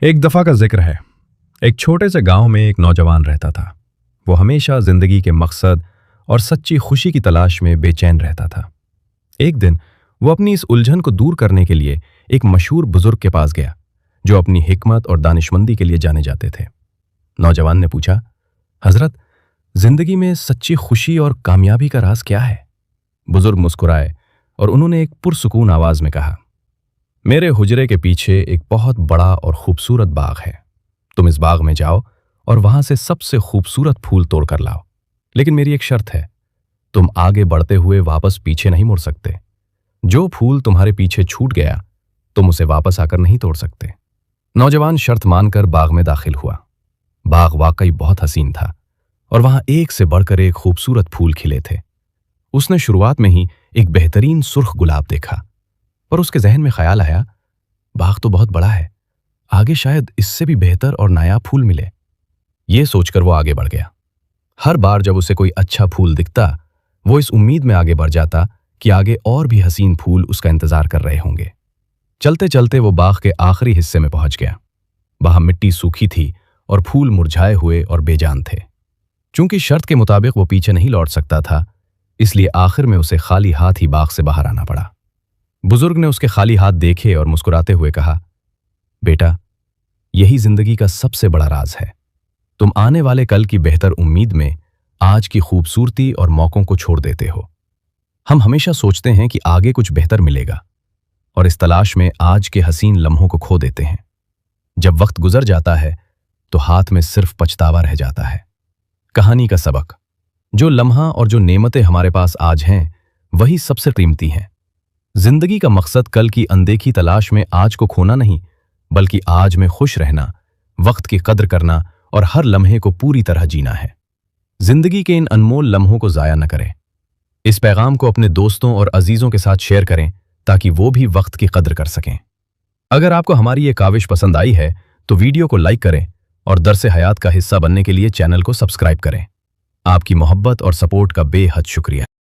एक दफा का जिक्र है। एक छोटे से गांव में एक नौजवान रहता था। वो हमेशा जिंदगी के मकसद और सच्ची खुशी की तलाश में बेचैन रहता था। एक दिन वो अपनी इस उलझन को दूर करने के लिए एक मशहूर बुजुर्ग के पास गया, जो अपनी हिकमत और दानिशमंदी के लिए जाने जाते थे। नौजवान ने पूछा, हजरत, जिंदगी में सच्ची खुशी और कामयाबी का राज क्या है? बुजुर्ग मुस्कुराए और उन्होंने एक पुरसुकून आवाज में कहा, मेरे हुजरे के पीछे एक बहुत बड़ा और खूबसूरत बाग है। तुम इस बाग में जाओ और वहां से सबसे खूबसूरत फूल तोड़ कर लाओ। लेकिन मेरी एक शर्त है, तुम आगे बढ़ते हुए वापस पीछे नहीं मुड़ सकते। जो फूल तुम्हारे पीछे छूट गया, तुम उसे वापस आकर नहीं तोड़ सकते। नौजवान शर्त मानकर बाग में दाखिल हुआ। बाग वाकई बहुत हसीन था और वहां एक से बढ़कर एक खूबसूरत फूल खिले थे। उसने शुरुआत में ही एक बेहतरीन सुर्ख गुलाब देखा, पर उसके जहन में ख्याल आया, बाग तो बहुत बड़ा है, आगे शायद इससे भी बेहतर और नायाब फूल मिले। ये सोचकर वो आगे बढ़ गया। हर बार जब उसे कोई अच्छा फूल दिखता, वो इस उम्मीद में आगे बढ़ जाता कि आगे और भी हसीन फूल उसका इंतजार कर रहे होंगे। चलते चलते वो बाग के आखिरी हिस्से में पहुंच गया। वहां मिट्टी सूखी थी और फूल मुरझाए हुए और बेजान थे। चूंकि शर्त के मुताबिक वो पीछे नहीं लौट सकता था, इसलिए आखिर में उसे खाली हाथ ही बाग से बाहर आना पड़ा। बुजुर्ग ने उसके खाली हाथ देखे और मुस्कुराते हुए कहा, बेटा, यही जिंदगी का सबसे बड़ा राज है। तुम आने वाले कल की बेहतर उम्मीद में आज की खूबसूरती और मौकों को छोड़ देते हो। हम हमेशा सोचते हैं कि आगे कुछ बेहतर मिलेगा और इस तलाश में आज के हसीन लम्हों को खो देते हैं। जब वक्त गुजर जाता है तो हाथ में सिर्फ पछतावा रह जाता है। कहानी का सबक, जो लम्हा और जो नेमतें हमारे पास आज हैं, वही सबसे कीमती हैं। जिंदगी का मकसद कल की अनदेखी तलाश में आज को खोना नहीं, बल्कि आज में खुश रहना, वक्त की कद्र करना और हर लम्हे को पूरी तरह जीना है। जिंदगी के इन अनमोल लम्हों को ज़ाया न करें। इस पैगाम को अपने दोस्तों और अजीजों के साथ शेयर करें ताकि वो भी वक्त की कद्र कर सकें। अगर आपको हमारी ये काविश पसंद आई है तो वीडियो को लाइक करें और दरसे हयात का हिस्सा बनने के लिए चैनल को सब्सक्राइब करें। आपकी मोहब्बत और सपोर्ट का बेहद शुक्रिया।